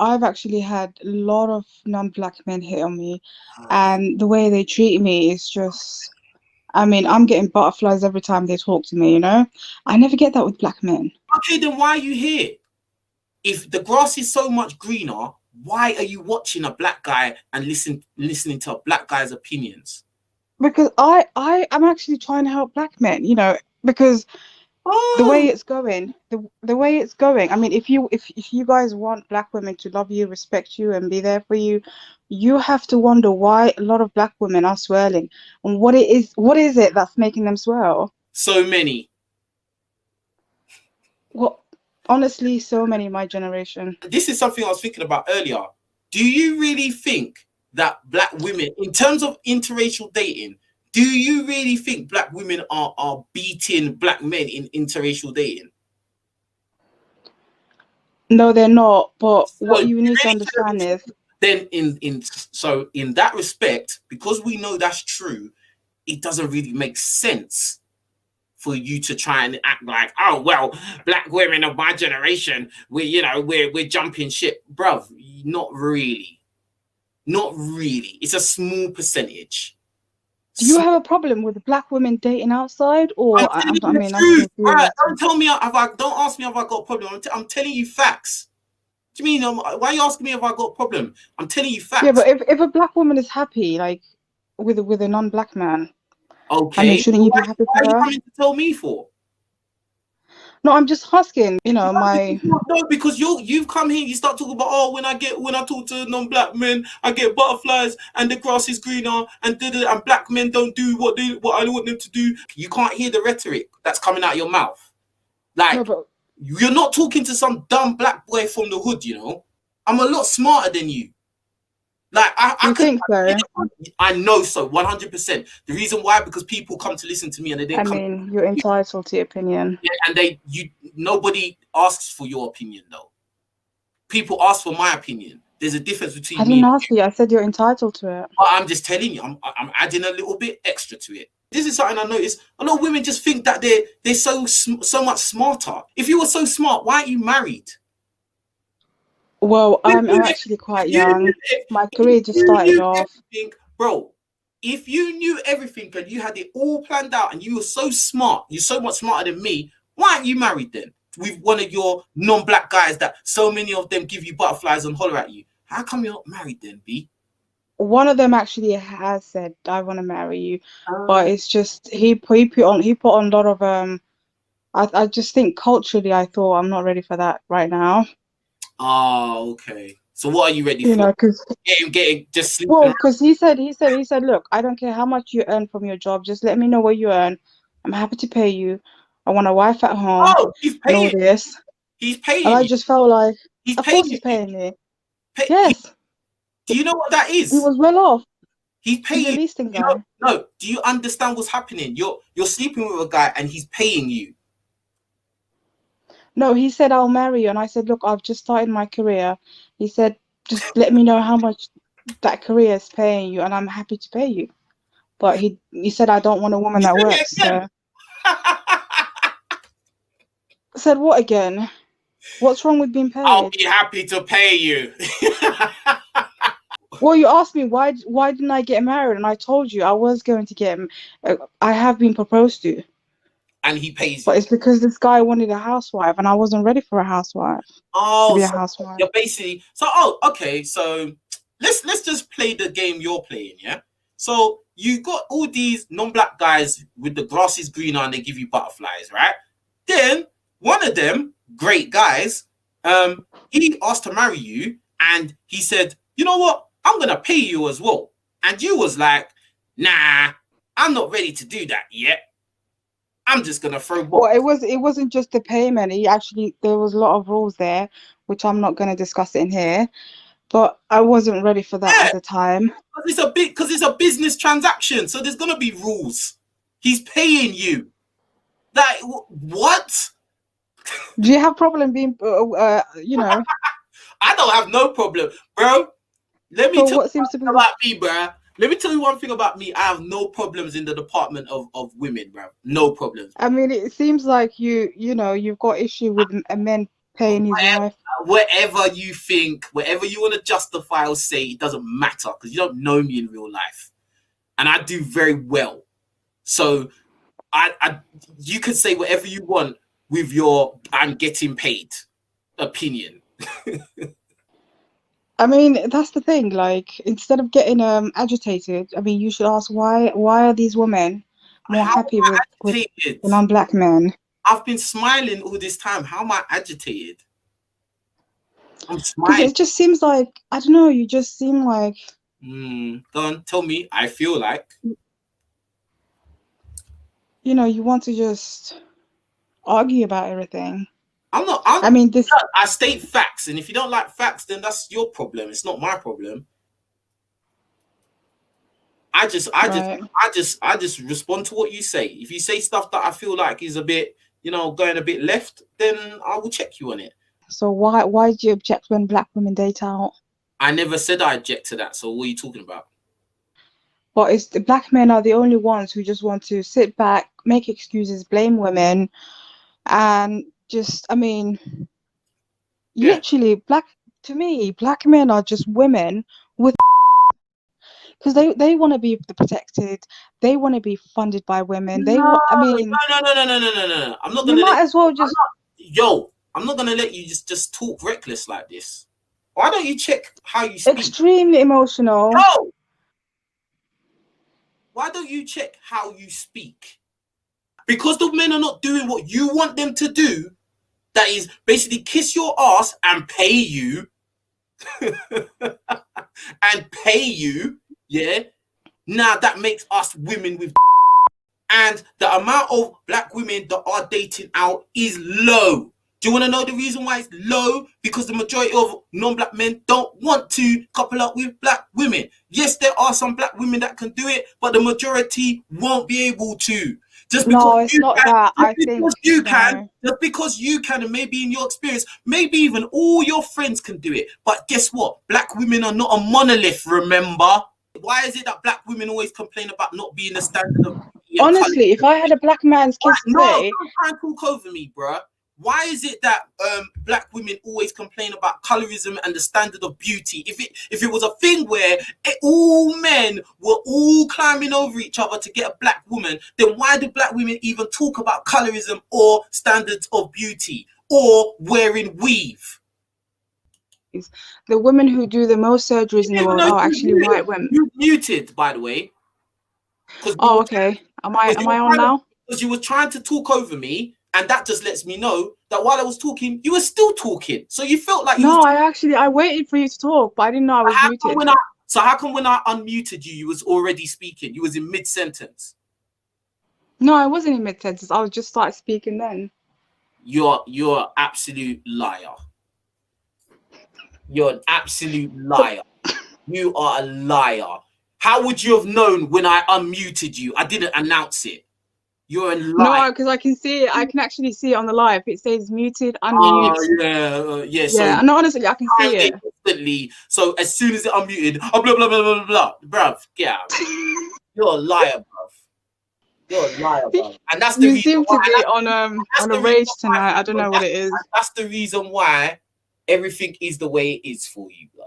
I've actually had a lot of non-black men hit on me, and the way they treat me is just, I mean, I'm getting butterflies every time they talk to me, you know? I never get that with black men. Okay, then why are you here? If the grass is so much greener, why are you watching a black guy and listening to a black guy's opinions? Because I'm actually trying to help black men, you know, because the way Oh, it's going, the way it's going, I mean, if you guys want black women to love you, respect you, and be there for you, you have to wonder why a lot of black women are swirling, and what is it that's making them swirl? so many. Well, honestly, so many in my generation. This is something I was thinking about earlier. Do you really think that black women, in terms of interracial dating, do you really think black women are beating black men in interracial dating? No, they're not. But So what you you need to really understand is, then in that respect, because we know that's true, it doesn't really make sense for you to try and act like, oh well, black women of my generation, we're jumping ship, bruv. Not really, not really. It's a small percentage. do you have a problem with black women dating outside, I'm or telling I you the mean, I'm truth. All right, confused. don't tell me don't ask me if I got a problem. I'm telling you facts. Do you mean why are you asking me if I got a problem? I'm telling you Yeah, facts. but if a black woman is happy, like with a non-black man, I mean, Okay, shouldn't you be happy why for are you her? coming to tell me for? No, I'm just asking, you know, my No, because you've come here, you start talking about, oh, when I talk to non-black men, I get butterflies and the grass is greener and and black men don't do what I want them to do. You can't hear the rhetoric that's coming out of your mouth. no, Like, but you're not talking to some dumb black boy from the hood, you know. I'm a lot smarter than you. Like I you could, think so? I know so 100%. The reason why, because people come to listen to me and they I didn't come to mean, you're you, entitled to your opinion. and nobody asks for your opinion though. People ask for my opinion. There's a difference I between me didn't and ask you. you. I said you're entitled to it. But I'm just telling you, I'm adding a little bit extra to it. This is something I noticed. A lot of women just think that they're so much smarter. If you were so smart, why aren't you married? Well, If I'm you, actually if quite you knew young. My career just you started knew off. everything, bro. If you knew everything and you had it all planned out and you were so smart, you're so much smarter than me, why aren't you married then? With one of your non-black guys that so many of them give you butterflies and holler at you. How come you're not married then, B? One of them actually has said, "I want to marry you," but Uh, it's just he put on a lot of I just think culturally, I thought I'm not ready for that right now. okay. So what are you ready You for? know, because Getting just sleeping well, around. because he said, look, I don't care how much you earn from your job, just let me know what you earn. I'm happy to pay you. I want a wife at home Oh, he's and all paying. this. He's And paying I you. just felt like, He's of paying course he's you. paying me. He, Yes, do you know what that he is? was well off. He's He's a paying. leasing You know, guy. no. Do you understand what's happening? You're sleeping with a guy and he's paying you. No, he said I'll marry you, and I said, look, I've just started my career. He said, just let me know how much that career is paying you, and I'm happy to pay you. But he said I don't want a woman You that said it works. again. So I said, what again? What's wrong with being I'll paid? be happy to pay you. Well, you asked me why didn't I get married, and I told you I was going to I have been proposed to, And he pays but you. it's because this guy wanted a housewife, and I wasn't ready for a housewife to Oh, be a so housewife. you're basically oh, okay. So let's just play the game you're playing, yeah? So you got all these non-black guys with the grass is greener and they give you butterflies, right? Then one of them, great guys, he asked to marry you and he said, you know what? I'm gonna pay you as well. And you was like, nah, I'm not ready to do that yet. I'm just gonna throw what? Well, it wasn't just the payment. He actually there was a lot of rules there, which I'm not going to discuss in here. But I wasn't ready for that Yeah, at the time. because it's a business transaction, so there's gonna be rules. He's paying you. Like what? Do you have problem being, I don't have no problem, bro. Let me So tell you what seems to be one the thing about me, bro. Let me tell you one thing about me. I have no problems in the department of women, bro. No problems. I mean, it seems like you've got issue with men paying his wife. Whatever you think, whatever you want to justify or say, it doesn't matter because you don't know me in real life, and I do very well. So, you can say whatever you want with your "I'm getting paid" opinion. I mean, that's the thing. Like, instead of getting agitated, I mean, you should ask why are these women more How am happy I with agitated? the non-black men? I've been smiling all this time. How am I agitated? I'm Because smiling. it just seems like, I don't know, you just seem like, Go on, tell me. I feel like you know, you want to just argue about everything. I'm not. I mean, this, I state facts, and if you don't like facts, then that's your problem. It's not my problem. right. I just respond to what you say. If you say stuff that I feel like is a bit, going a bit left, then I will check you on it. So why do you object when black women date out? I never said I object to that. So what are you talking about? But it's the black men are the only ones who just want to sit back, make excuses, blame women, and just, I mean, Yeah. literally, to me, black men are just women with, because they want to be protected, they want to be funded by women. No, I mean, no. I'm not you gonna let might as well I'm just not, yo, I'm not gonna let you just talk reckless like this. Why don't you check how you speak? extremely emotional. Yo, why don't you check how you speak? Because the men are not doing what you want them to do, that is basically kiss your ass and pay you. And pay you, yeah. Now that makes us women with, and the amount of black women that are dating out is low. Do you want to know the reason why it's low? Because the majority of non-black men don't want to couple up with black women. Yes, there are some black women that can do it, but the majority won't be able to. Just because No, it's you not can, that. I think no. just because you can, and maybe in your experience, maybe even all your friends can do it. But guess what? Black women are not a monolith, remember? Why is it that black women always complain about not being the standard of beauty and colour? Honestly, if I had a black man's kiss No, today, don't try and talk over me, bruh. Why is it that black women always complain about colorism and the standard of beauty? If it was a thing where all men were all climbing over each other to get a black woman, then why do black women even talk about colorism or standards of beauty or wearing weave? the women who do the most surgeries in the world are actually white women. You muted, by the way. Oh, okay. Am I on now? Because you were trying to talk over me, and that just lets me know that while I was talking, you were still talking. So you felt like No, I waited for you to talk, but I didn't know I was muted. So how come when I unmuted you, you was already speaking? You was in mid-sentence. No, I wasn't in mid-sentence. I was just started speaking then. You're an absolute liar. You're an absolute liar. You are a liar. How would you have known when I unmuted you? I didn't announce it. You're a liar. No, because I can see it. I can actually see it on the live. It says muted, unmute. Yeah. Yeah, no, honestly, I can see it. Instantly. So as soon as it unmuted, blah blah blah blah blah. Bruv, get out. You're a liar, bruv. You're a liar, bruv. And that's the you reason seem why, to be on a rage tonight. I don't know what it is. That's the reason why everything is the way it is for you, blood.